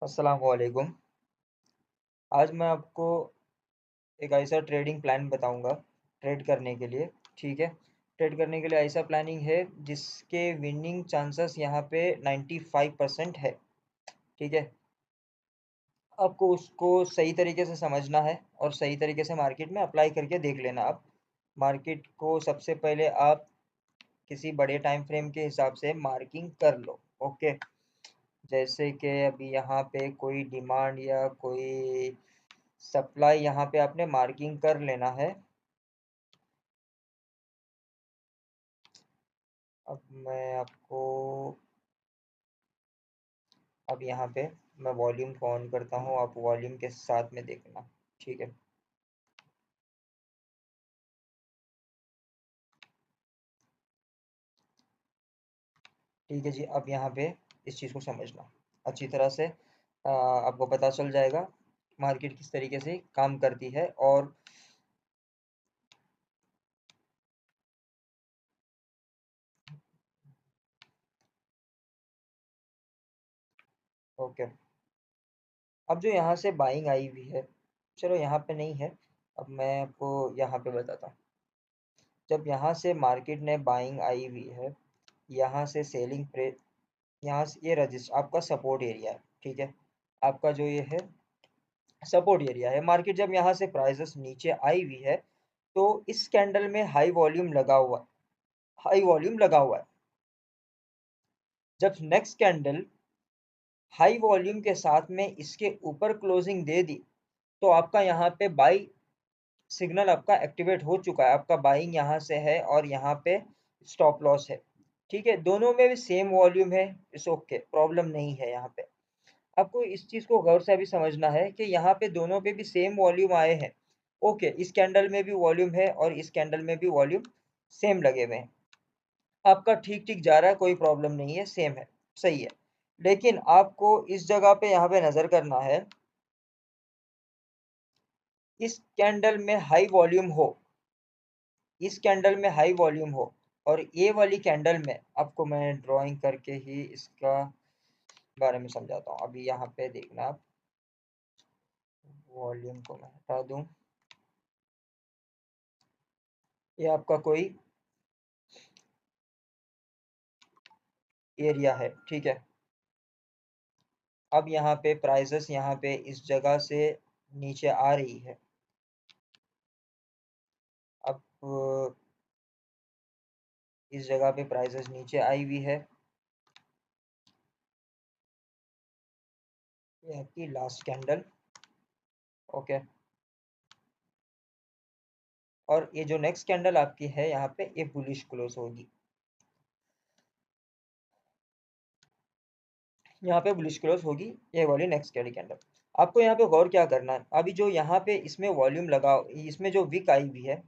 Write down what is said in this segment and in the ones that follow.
अस्सलाम वालेकुम। आज मैं आपको एक ऐसा ट्रेडिंग प्लान बताऊंगा ट्रेड करने के लिए। ठीक है। ट्रेड करने के लिए ऐसा प्लानिंग है जिसके विनिंग चांसेस यहाँ पे 95% है। ठीक है। आपको उसको सही तरीके से समझना है और सही तरीके से मार्केट में अप्लाई करके देख लेना। आप मार्केट को सबसे पहले आप किसी बड़े टाइम फ्रेम के हिसाब से मार्किंग कर लो। ओके। जैसे कि अभी यहाँ पे कोई डिमांड या कोई सप्लाई यहाँ पे आपने मार्किंग कर लेना है। अब मैं आपको अब यहाँ पे मैं वॉल्यूम को ऑन करता हूँ, आप वॉल्यूम के साथ में देखना। ठीक है। ठीक है जी। अब यहाँ पे इस चीज़ को समझना अच्छी तरह से, आपको पता चल जाएगा मार्केट किस तरीके से काम करती है। और ओके। अब जो यहाँ से बाइंग आई हुई है, चलो यहाँ पे नहीं है, अब मैं आपको यहाँ पे बताता हूँ। जब यहाँ से मार्केट ने बाइंग आई हुई है, यहाँ से सेलिंग प्रे यहाँ से ये रजिस्टर आपका सपोर्ट एरिया है। ठीक है। आपका जो ये है सपोर्ट एरिया है। मार्केट जब यहाँ से प्राइसेस नीचे आई हुई है तो इस कैंडल में हाई वॉल्यूम लगा हुआ है। जब नेक्स्ट कैंडल हाई वॉल्यूम के साथ में इसके ऊपर क्लोजिंग दे दी तो आपका यहाँ पे बाई सिग्नल आपका एक्टिवेट हो चुका है। आपका बाइंग यहाँ से है और यहाँ पे स्टॉप लॉस है। ठीक है। दोनों में भी सेम वॉल्यूम है। इस ओके, प्रॉब्लम नहीं है। यहाँ पे आपको इस चीज को गौर से अभी समझना है कि यहाँ पे दोनों पे भी सेम वॉल्यूम आए हैं। ओके, इस कैंडल में भी वॉल्यूम है और इस कैंडल में भी वॉल्यूम सेम लगे हुए हैं। आपका ठीक ठीक जा रहा है, कोई प्रॉब्लम नहीं है, सेम है, सही है। लेकिन आपको इस जगह पे यहाँ पे नजर करना है, इस कैंडल में हाई वॉल्यूम हो, इस कैंडल में हाई वॉल्यूम हो और ये वाली कैंडल में, आपको मैं ड्राइंग करके ही इसका बारे में समझाता हूँ। अभी यहाँ पे देखना आप, वॉल्यूम को मैं हटा दूं। ये आपका कोई एरिया है। ठीक है। अब यहाँ पे प्राइसेस यहाँ पे इस जगह से नीचे आ रही है। अब इस जगह पे प्राइसेस नीचे आई हुई है। ये आपकी लास्ट कैंडल। ओके। और ये जो नेक्स्ट कैंडल आपकी है यहाँ पे, ये बुलिश क्लोज होगी। यहाँ पे बुलिश क्लोज होगी, ये वाली नेक्स्ट कैंडल कैंडल। आपको यहाँ पे गौर क्या करना है, अभी जो यहाँ पे इसमें वॉल्यूम लगा, इसमें जो विक आई हुई है,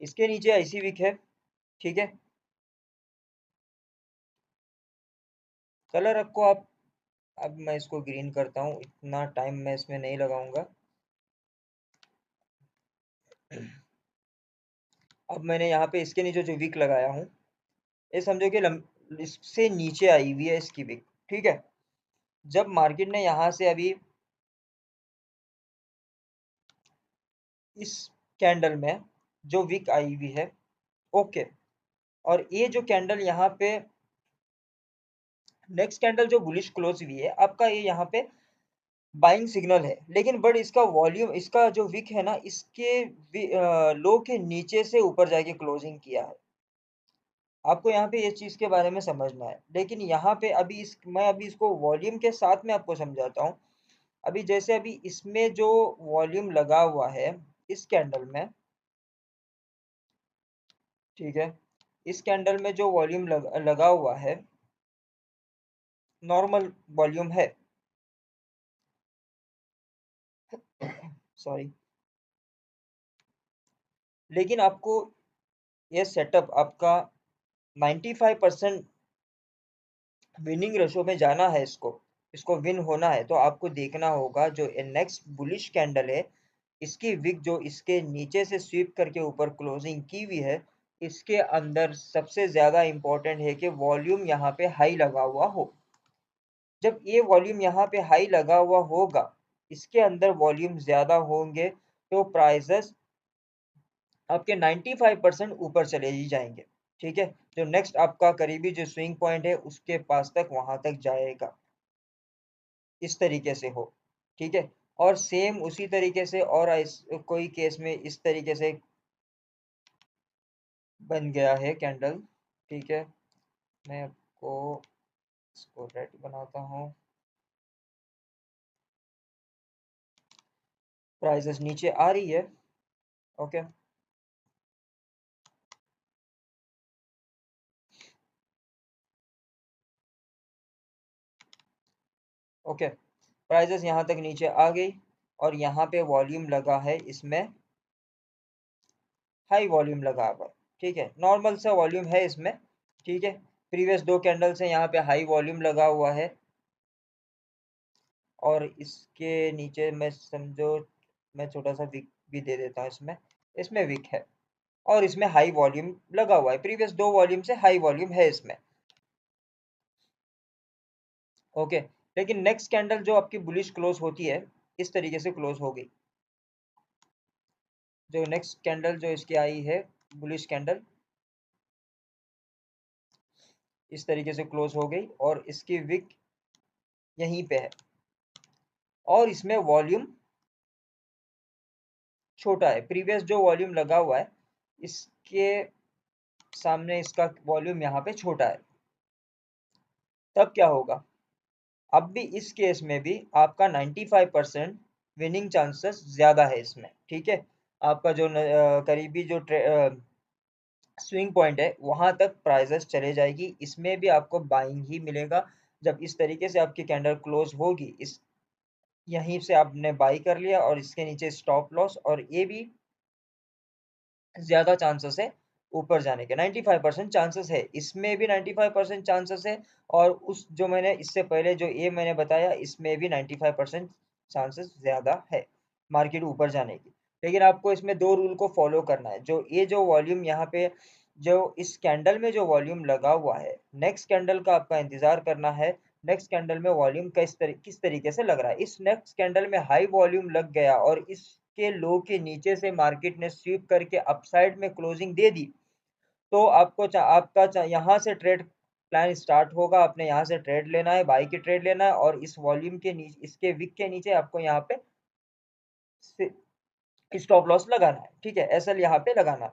इसके नीचे ऐसी विक है। ठीक है। कलर आपको आप, अब मैं इसको ग्रीन करता हूँ, इतना टाइम मैं इसमें नहीं लगाऊंगा। अब मैंने यहाँ पे इसके नीचे जो विक लगाया हूँ, ये समझो कि इससे नीचे आई हुई है इसकी विक। ठीक है। जब मार्केट ने यहाँ से अभी इस कैंडल में जो विक आई हुई है, ओके, और ये जो कैंडल यहाँ पे नेक्स्ट कैंडल जो बुलिश क्लोज हुई है, आपका ये यहाँ पे बाइंग सिग्नल है। लेकिन बट इसका वॉल्यूम, इसका जो विक है ना, इसके लो के नीचे से ऊपर जाके क्लोजिंग किया है। आपको यहाँ पे ये चीज के बारे में समझना है। लेकिन यहाँ पे अभी मैं अभी इसको वॉल्यूम के साथ में आपको समझाता हूँ। अभी जैसे अभी इसमें जो वॉल्यूम लगा हुआ है इस कैंडल में, ठीक है, इस कैंडल में जो वॉल्यूम लगा हुआ है, नॉर्मल वॉल्यूम है। सॉरी। लेकिन आपको ये सेटअप आपका 95% विनिंग रेशो में जाना है। इसको विन होना है तो आपको देखना होगा जो नेक्स्ट बुलिश कैंडल है, इसकी विक जो इसके नीचे से स्वीप करके ऊपर क्लोजिंग की हुई है, इसके अंदर सबसे ज्यादा इंपॉर्टेंट है कि वॉल्यूम यहाँ पे हाई लगा हुआ हो। जब ये वॉल्यूम यहाँ पे हाई लगा हुआ होगा, इसके अंदर वॉल्यूम ज़्यादा होंगे, तो प्राइसेस आपके 95% ऊपर चले ही जाएंगे। ठीक है, जो नेक्स्ट आपका करीबी जो स्विंग पॉइंट है उसके पास तक वहां तक जाएगा, इस तरीके से हो। ठीक है, और सेम उसी तरीके से और कोई केस में इस तरीके से बन गया है कैंडल। ठीक है, मैं आपको इसको रेड बनाता हूँ। प्राइसेस नीचे आ रही है। ओके, ओके, प्राइसेस यहाँ तक नीचे आ गई और यहाँ पे वॉल्यूम लगा है, इसमें हाई वॉल्यूम लगा हुआ है। ठीक है, नॉर्मल सा वॉल्यूम है इसमें। ठीक है, प्रीवियस दो कैंडल से यहाँ पे हाई वॉल्यूम लगा हुआ है और इसके नीचे मैं समझो मैं छोटा सा विक भी दे देता हूँ इसमें। इसमें विक है और इसमें हाई वॉल्यूम लगा हुआ है, प्रीवियस दो वॉल्यूम से हाई वॉल्यूम है इसमें। ओके, लेकिन नेक्स्ट कैंडल जो आपकी बुलिश क्लोज होती है, इस तरीके से क्लोज हो गई। जो नेक्स्ट कैंडल जो इसकी आई है बुलिश कैंडल, इस तरीके से क्लोज हो गई और इसकी विक यहीं पे है और इसमें वॉल्यूम छोटा है। प्रीवियस जो वॉल्यूम लगा हुआ है इसके सामने इसका वॉल्यूम यहाँ पे छोटा है। तब क्या होगा, अब भी इस केस में भी आपका 95% विनिंग चांसेस ज्यादा है इसमें। ठीक है, आपका जो करीबी जो स्विंग पॉइंट है वहां तक प्राइजेस चले जाएगी, इसमें भी आपको बाइंग ही मिलेगा। जब इस तरीके से आपकी कैंडल क्लोज होगी, इस यहीं से आपने बाई कर लिया और इसके नीचे स्टॉप लॉस, और ये भी ज्यादा चांसेस है ऊपर जाने के। 95% चांसेस है, इसमें भी 95% चांसेस है और उस जो मैंने इससे पहले जो ये मैंने बताया इसमें भी 95% चांसेस ज्यादा है मार्केट ऊपर जाने की। लेकिन आपको इसमें दो रूल को फॉलो करना है। जो ये जो वॉल्यूम यहाँ पे जो इस कैंडल में जो वॉल्यूम लगा हुआ है, नेक्स्ट कैंडल का आपका इंतजार करना है। नेक्स्ट कैंडल में वॉल्यूम किस तरीके से लग रहा है। इस नेक्स्ट कैंडल में हाई वॉल्यूम लग गया और इसके लो के नीचे से मार्केट ने स्वीप करके अपसाइड में क्लोजिंग दे दी, तो आपका यहाँ से ट्रेड प्लान स्टार्ट होगा। आपने यहाँ से ट्रेड लेना है, बाई की ट्रेड लेना है और इस वॉल्यूम के नीचे इसके विक के नीचे आपको यहाँ पे स्टॉप लॉस लगाना है। ठीक है, एसएल यहाँ पे लगाना है।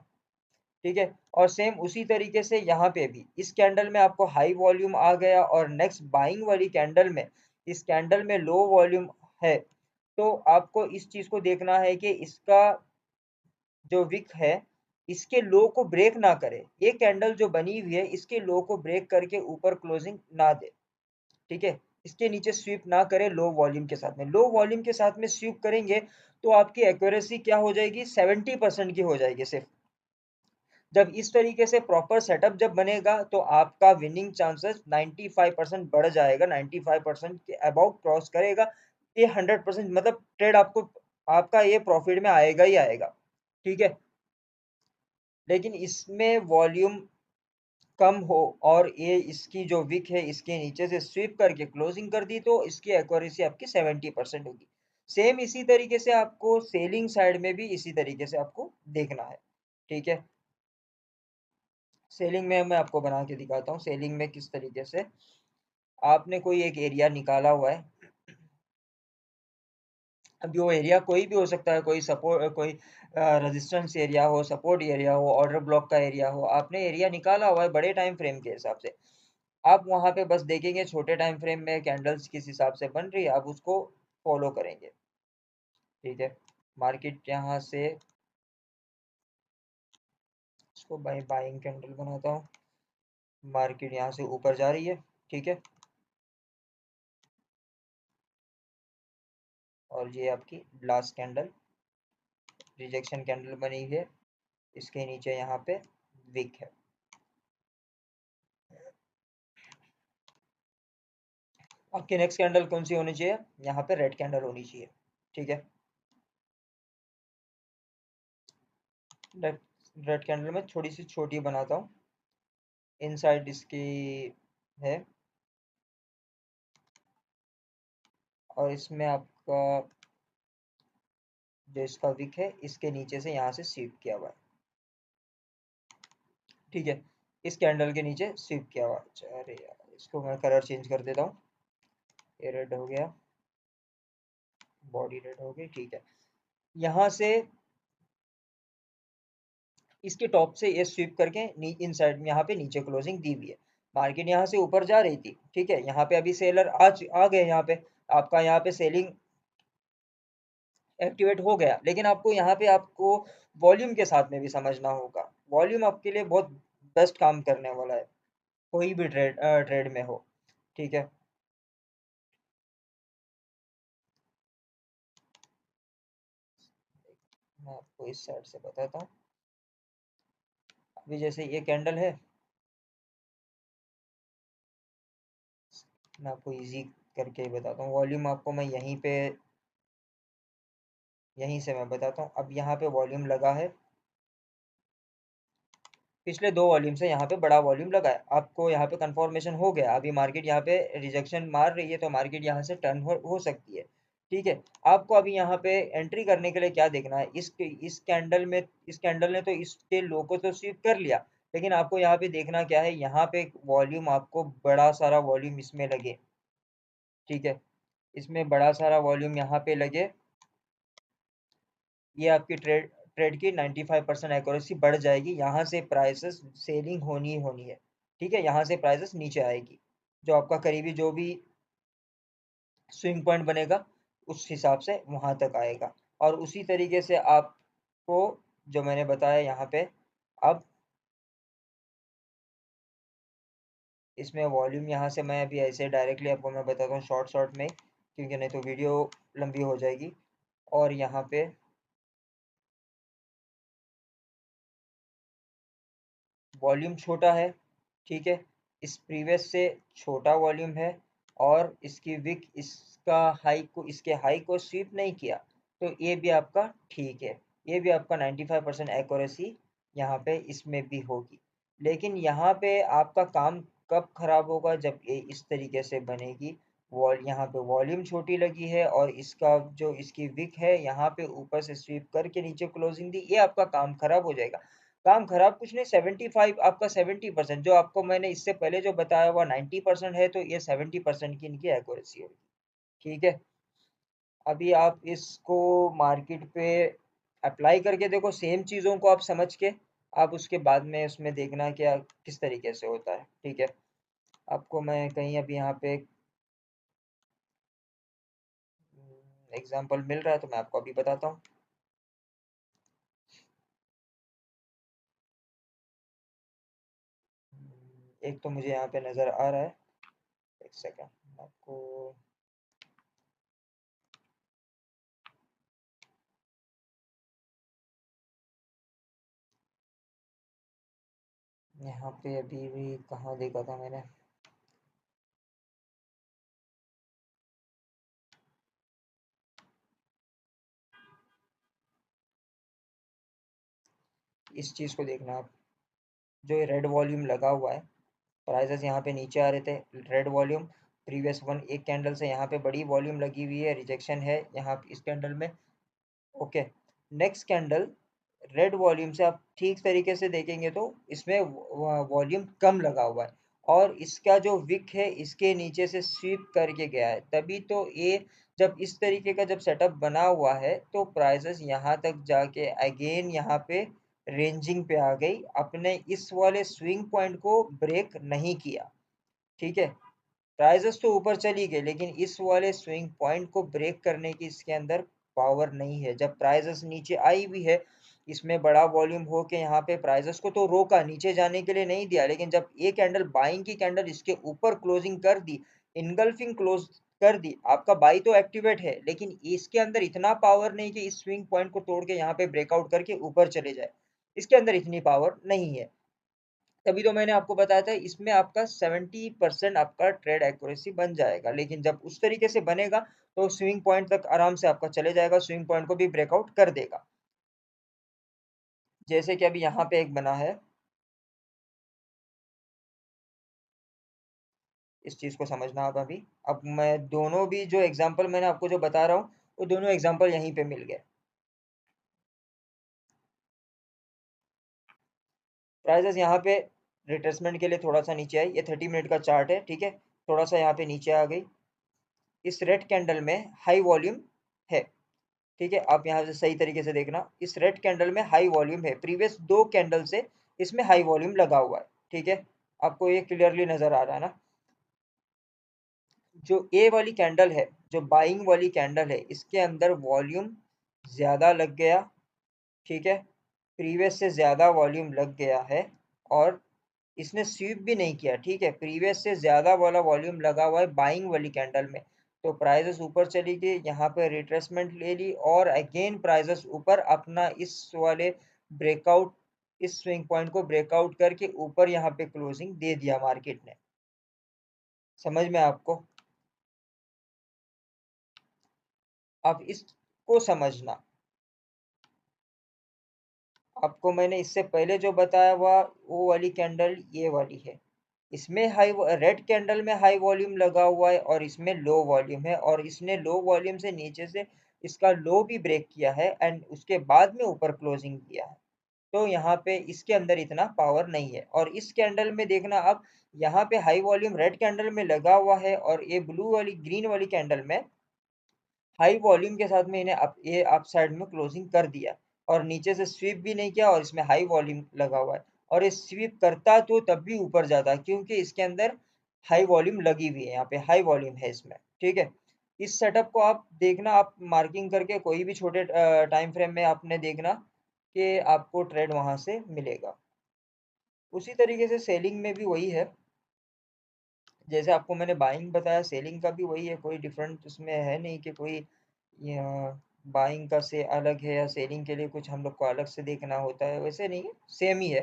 ठीक है, और सेम उसी तरीके से यहाँ पे भी इस कैंडल में आपको हाई वॉल्यूम आ गया और नेक्स्ट बाइंग वाली कैंडल में इस कैंडल में लो वॉल्यूम है, तो आपको इस चीज को देखना है कि इसका जो विक है इसके लो को ब्रेक ना करे। ये कैंडल जो बनी हुई है इसके लो को ब्रेक करके ऊपर क्लोजिंग ना दे। ठीक है, इसके नीचे स्वीप ना करे लो वॉल्यूम के साथ में। लो वॉल्यूम के साथ में स्वीप करेंगे तो आपकी एक्यूरेसी क्या हो जाएगी, 70% की हो जाएगी सिर्फ। जब इस तरीके से प्रॉपर सेटअप जब बनेगा तो आपका विनिंग चांसेस 95% बढ़ जाएगा, 95% के अबाउट क्रॉस करेगा। ये 100% मतलब ट्रेड आपको आपका ये प्रॉफिट में आएगा ही आएगा। ठीक है, लेकिन इसमें वॉल्यूम कम हो और ये इसकी जो विक है इसके नीचे से स्वीप करके क्लोजिंग कर दी तो इसकी एक्यूरेसी आपकी 70% होगी। सेम इसी तरीके से आपको सेलिंग साइड में भी इसी तरीके से आपको देखना है। ठीक है, सेलिंग में मैं आपको बना के दिखाता हूँ। सेलिंग में किस तरीके से आपने कोई एक एरिया निकाला हुआ है। अब वो एरिया कोई भी हो सकता है, कोई सपोर्ट कोई रेजिस्टेंस एरिया हो, सपोर्ट एरिया हो, ऑर्डर ब्लॉक का एरिया हो। आपने एरिया निकाला हुआ है बड़े टाइम फ्रेम के हिसाब से। आप वहां पे बस देखेंगे छोटे टाइम फ्रेम में कैंडल्स किस हिसाब से बन रही है, आप उसको फॉलो करेंगे। ठीक है, मार्केट यहाँ से इसको बाइंग कैंडल बनाता हूँ। मार्केट यहाँ से ऊपर जा रही है। ठीक है, और ये आपकी लास्ट कैंडल रिजेक्शन कैंडल बनी है, इसके नीचे यहाँ पे विक है। आपकी नेक्स्ट कैंडल कौन सी होनी चाहिए, यहाँ पे रेड कैंडल होनी चाहिए। ठीक है, रेड रेड कैंडल में थोड़ी सी छोटी बनाता हूँ। इनसाइड इसकी है और इसमें आपका जो इसका विक है इसके नीचे से यहाँ से स्वीप किया हुआ है, ठीक है, इस कैंडल के नीचे स्वीप किया हुआ है। अच्छा, अरे यार इसको मैं कलर चेंज कर देता हूँ, ये रेड हो गया, बॉडी रेड हो गई, ठीक है। यहाँ से इसके टॉप से ये स्वीप करके इन साइड में यहाँ पे नीचे क्लोजिंग दी हुई है। मार्केट यहाँ से ऊपर जा रही थी, ठीक है, यहाँ पे अभी सेलर आ गए, यहाँ पे आपका यहाँ पे सेलिंग एक्टिवेट हो गया, लेकिन आपको यहाँ पे आपको वॉल्यूम के साथ में भी समझना होगा। वॉल्यूम आपके लिए बहुत बेस्ट काम करने वाला है, कोई भी ट्रेड में हो, ठीक है। मैं आपको इस साइड से बताता हूँ। अभी जैसे ये कैंडल है, मैं आपको इजी करके ही बताता हूँ। वॉल्यूम आपको मैं यहीं से मैं बताता हूँ। अब यहाँ पे वॉल्यूम लगा है, पिछले दो वॉल्यूम से यहाँ पे बड़ा वॉल्यूम लगा है, आपको यहाँ पे कंफर्मेशन हो गया। अभी मार्केट यहाँ पे रिजेक्शन मार रही है, तो मार्केट यहाँ से टर्न हो सकती है, ठीक है। आपको अभी यहाँ पे एंट्री करने के लिए क्या देखना है, इस कैंडल ने तो इसके लो को तो स्वीप कर लिया, लेकिन आपको यहाँ पे देखना क्या है, यहाँ पे वॉल्यूम आपको बड़ा सारा वॉल्यूम इसमें लगे, ठीक है, इसमें बड़ा सारा वॉल्यूम यहाँ पे लगे, ये आपकी ट्रेड ट्रेड की 95% एक्यूरेसी बढ़ जाएगी। यहाँ से प्राइसेस सेलिंग होनी ही होनी है, ठीक है, यहाँ से प्राइसेस नीचे आएगी, जो आपका करीबी जो भी स्विंग पॉइंट बनेगा उस हिसाब से वहां तक आएगा। और उसी तरीके से आपको जो मैंने बताया यहाँ पे, अब इसमें वॉल्यूम यहाँ से मैं अभी ऐसे डायरेक्टली आपको मैं बताता हूँ शॉर्ट शॉर्ट में, क्योंकि नहीं तो वीडियो लंबी हो जाएगी। और यहाँ पे वॉल्यूम छोटा है, ठीक है, इस प्रीवियस से छोटा वॉल्यूम है, और इसकी विक इसके हाई को स्वीप नहीं किया, तो ये भी आपका ठीक है, ये भी आपका 95% एक्यूरेसी यहाँ पे इसमें भी होगी। लेकिन यहाँ पे आपका काम कब खराब होगा, जब ये इस तरीके से बनेगी, वॉल यहाँ पे वॉल्यूम छोटी लगी है और इसका जो इसकी विक है यहाँ पे ऊपर से स्वीप करके नीचे क्लोजिंग दी, ये आपका काम खराब हो जाएगा। काम खराब कुछ नहीं, 75 आपका 70%, जो आपको मैंने इससे पहले जो बताया हुआ 90% है, तो ये 70% की इनकी एक्यूरेसी होगी, ठीक है। अभी आप इसको मार्केट पे अप्लाई करके देखो, सेम चीज़ों को आप समझ के, आप उसके बाद में उसमें देखना क्या किस तरीके से होता है, ठीक है। आपको मैं कहीं अभी यहाँ पे एग्जांपल मिल रहा है, तो मैं आपको अभी बताता हूँ। एक तो मुझे यहाँ पे नज़र आ रहा है, एक सेकंड आपको, यहाँ पे अभी भी कहाँ देखा था मैंने, इस चीज़ को देखना आप, जो ये रेड वॉल्यूम लगा हुआ है, प्राइसेस यहाँ पे नीचे आ रहे थे, रेड वॉल्यूम प्रीवियस वन एक कैंडल से यहाँ पे बड़ी वॉल्यूम लगी हुई है, रिजेक्शन है यहाँ इस कैंडल में, okay. Next candle red volume से आप ठीक तरीके से देखेंगे तो इसमें वॉल्यूम कम लगा हुआ है, और इसका जो विक है इसके नीचे से स्वीप करके गया है, तभी तो ये जब इस तरीके का जब सेटअप बना हुआ है, तो प्राइसेस यहाँ तक जाके अगेन यहाँ पे रेंजिंग पे आ गई, अपने इस वाले स्विंग पॉइंट को ब्रेक नहीं किया, ठीक है। प्राइसेस तो ऊपर चली गई, लेकिन इस वाले स्विंग पॉइंट को ब्रेक करने की इसके अंदर पावर नहीं है। जब प्राइसेस नीचे आई भी है, इसमें बड़ा वॉल्यूम हो के यहाँ पे प्राइसेस को तो रोका, नीचे जाने के लिए नहीं दिया, लेकिन जब ये कैंडल बाइंग की कैंडल इसके ऊपर क्लोजिंग कर दी, इनगल्फिंग क्लोज कर दी, आपका बाई तो एक्टिवेट है, लेकिन इसके अंदर इतना पावर नहीं कि इस स्विंग पॉइंट को तोड़ के यहाँ पे ब्रेकआउट करके ऊपर चले जाए, इसके अंदर इतनी पावर नहीं है। तभी तो मैंने आपको बताया था इसमें आपका 70% आपका ट्रेड एक्यूरेसी बन जाएगा, लेकिन जब उस तरीके से बनेगा तो स्विंग पॉइंट तक आराम से आपका चले जाएगा, स्विंग पॉइंट को भी ब्रेकआउट कर देगा। जैसे कि अभी यहाँ पे एक बना है, इस चीज़ को समझना आप अभी। अब मैं दोनों भी जो एग्जांपल मैंने आपको जो बता रहा हूँ वो दोनों एग्जांपल यहीं पे मिल गए। प्राइसेस यहाँ पे रिट्रेसमेंट के लिए थोड़ा सा नीचे आई, ये 30 मिनट का चार्ट है, ठीक है। थोड़ा सा यहाँ पे नीचे आ गई, इस रेड कैंडल में हाई वॉल्यूम है, ठीक है। आप यहाँ से सही तरीके से देखना, इस रेड कैंडल में हाई वॉल्यूम है, प्रीवियस दो कैंडल से इसमें हाई वॉल्यूम लगा हुआ है, ठीक है। आपको ये क्लियरली नजर आ रहा है ना। जो ए वाली कैंडल है, जो बाइंग वाली कैंडल है, इसके अंदर वॉल्यूम ज्यादा लग गया, ठीक है। प्रीवियस से ज्यादा वॉल्यूम लग गया है और इसने स्वीप भी नहीं किया, ठीक है। प्रीवियस से ज्यादा वाला वॉल्यूम लगा हुआ है बाइंग वाली कैंडल में, तो प्राइसेस ऊपर चली गई, यहाँ पे रिट्रेसमेंट ले ली और अगेन प्राइसेस ऊपर अपना इस वाले ब्रेकआउट, इस स्विंग पॉइंट को ब्रेकआउट करके ऊपर यहाँ पे क्लोजिंग दे दिया मार्केट ने। समझ में आपको? अब इसको समझना, आपको मैंने इससे पहले जो बताया हुआ वो वाली कैंडल ये वाली है, इसमें हाई, रेड कैंडल में हाई वॉल्यूम लगा हुआ है और इसमें लो वॉल्यूम है, और इसने लो वॉल्यूम से नीचे से इसका लो भी ब्रेक किया है एंड उसके बाद में ऊपर क्लोजिंग किया है। तो यहाँ पे इसके अंदर इतना पावर नहीं है। और इस कैंडल में देखना आप, यहाँ पे हाई वॉल्यूम रेड कैंडल में लगा हुआ है और ये ब्लू वाली ग्रीन वाली कैंडल में हाई वॉल्यूम के साथ में इन्हें ये अप साइड में क्लोजिंग कर दिया और नीचे से स्वीप भी नहीं किया और इसमें हाई वॉल्यूम लगा हुआ है। और ये स्वीप करता तो तब भी ऊपर जाता, क्योंकि इसके अंदर हाई वॉल्यूम लगी हुई है, यहाँ पे हाई वॉल्यूम है इसमें, ठीक है। इस सेटअप को आप देखना, आप मार्किंग करके कोई भी छोटे टाइम फ्रेम में आपने देखना कि आपको ट्रेड वहां से मिलेगा। उसी तरीके से सेलिंग में भी वही है, जैसे आपको मैंने बाइंग बताया, सेलिंग का भी वही है, कोई डिफरेंट उसमें है नहीं कि कोई बाइंग का से अलग है या सेलिंग के लिए कुछ हम लोग को अलग से देखना होता है, वैसे नहीं है, सेम ही है।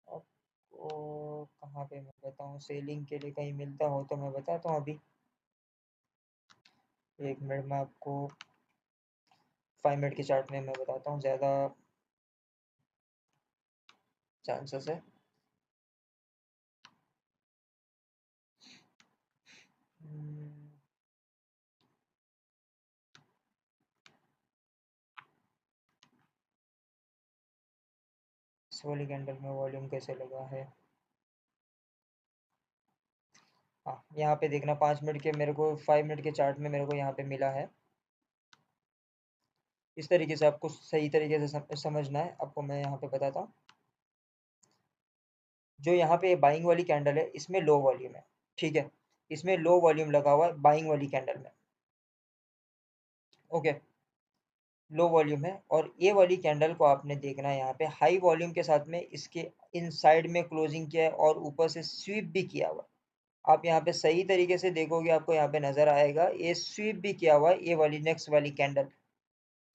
आपको कहाँ पे मैं बताऊँ, सेलिंग के लिए कहीं मिलता हो तो मैं बताता हूँ अभी। एक मिनट में आपको 5 मिनट के चार्ट में मैं बताता हूँ, ज़्यादा चांसेस है। हम्म, इस वाली कैंडल में वॉल्यूम कैसे लगा है, हाँ यहाँ पे देखना 5 मिनट के, मेरे को 5 मिनट के चार्ट में मेरे को यहाँ पे मिला है। इस तरीके से आपको सही तरीके से समझना है, आपको मैं यहाँ पे बताता हूँ। जो यहाँ पे बाइंग वाली कैंडल है इसमें लो वॉल्यूम है, ठीक है। इसमें लो वॉल्यूम लगा हुआ है बाइंग वाली कैंडल में, ओके, लो वॉल्यूम है। और ये वाली कैंडल को आपने देखना है यहाँ पे हाई वॉल्यूम के साथ में इसके इन साइड में क्लोजिंग किया है और ऊपर से स्वीप भी किया हुआ है। आप यहाँ पे सही तरीके से देखोगे आपको यहाँ पे नजर आएगा, ये स्वीप भी किया हुआ है, ये वाली नेक्स्ट वाली कैंडल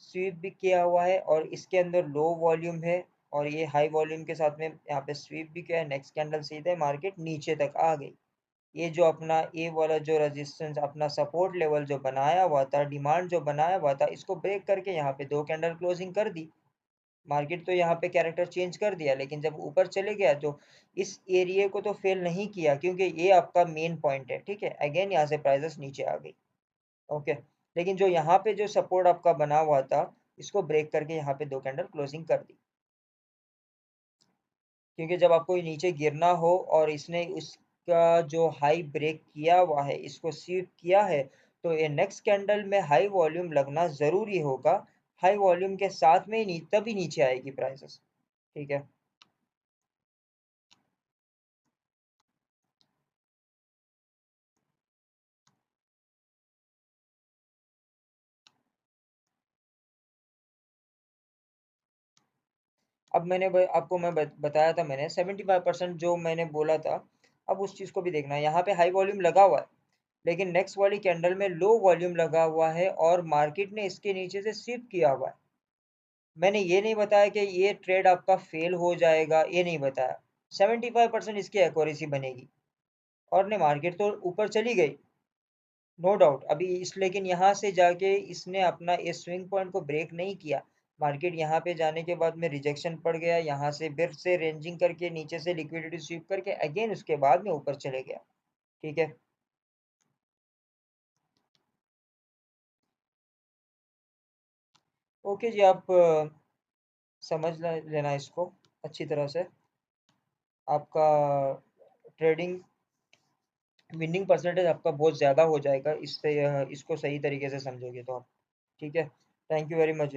स्वीप भी किया हुआ है और इसके अंदर लो वॉल्यूम है और ये हाई वॉल्यूम के साथ में यहाँ पे स्वीप भी किया है। नेक्स्ट कैंडल सीधे मार्केट नीचे तक आ गई। ये जो अपना ए वाला जो रेजिस्टेंस, अपना सपोर्ट लेवल जो बनाया हुआ था, डिमांड जो बनाया हुआ था, इसको ब्रेक करके यहाँ पे दो कैंडल क्लोजिंग कर दी। मार्केट तो यहाँ पे कैरेक्टर चेंज कर दिया, लेकिन जब ऊपर चले गया तो इस एरिया को तो फेल नहीं किया, क्योंकि ये आपका मेन पॉइंट है, ठीक है। अगेन यहाँ से प्राइसेस नीचे आ गई, ओके। लेकिन जो यहाँ पे जो सपोर्ट आपका बना हुआ था, इसको ब्रेक करके यहाँ पे दो कैंडल क्लोजिंग कर दी। क्योंकि जब आपको नीचे गिरना हो और इसने उसका जो हाई ब्रेक किया हुआ है, इसको स्वीप किया है, तो ये नेक्स्ट कैंडल में हाई वॉल्यूम लगना जरूरी होगा। हाई वॉल्यूम के साथ में ही तभी नीचे आएगी प्राइसेस, ठीक है। अब मैंने आपको मैं बताया था, मैंने 75% जो मैंने बोला था। अब उस चीज को भी देखना है, यहाँ पे हाई वॉल्यूम लगा हुआ है, लेकिन नेक्स्ट वाली कैंडल में लो वॉल्यूम लगा हुआ है और मार्केट ने इसके नीचे से स्विप किया हुआ है। मैंने ये नहीं बताया कि ये ट्रेड आपका फेल हो जाएगा, ये नहीं बताया। 75% इसकी एक्यूरेसी बनेगी और ने मार्केट तो ऊपर चली गई, नो डाउट अभी इस, लेकिन यहाँ से जाके इसने अपना इस स्विंग पॉइंट को ब्रेक नहीं किया। मार्केट यहाँ पे जाने के बाद में रिजेक्शन पड़ गया, यहाँ से फिर से रेंजिंग करके नीचे से लिक्विडिटी स्वीप करके अगेन उसके बाद में ऊपर चले गया। ठीक है। ओके जी, आप समझ लेना इसको अच्छी तरह से। आपका ट्रेडिंग विनिंग परसेंटेज आपका बहुत ज़्यादा हो जाएगा इससे, इसको सही तरीके से समझोगे तो आप। ठीक है। Thank you very much.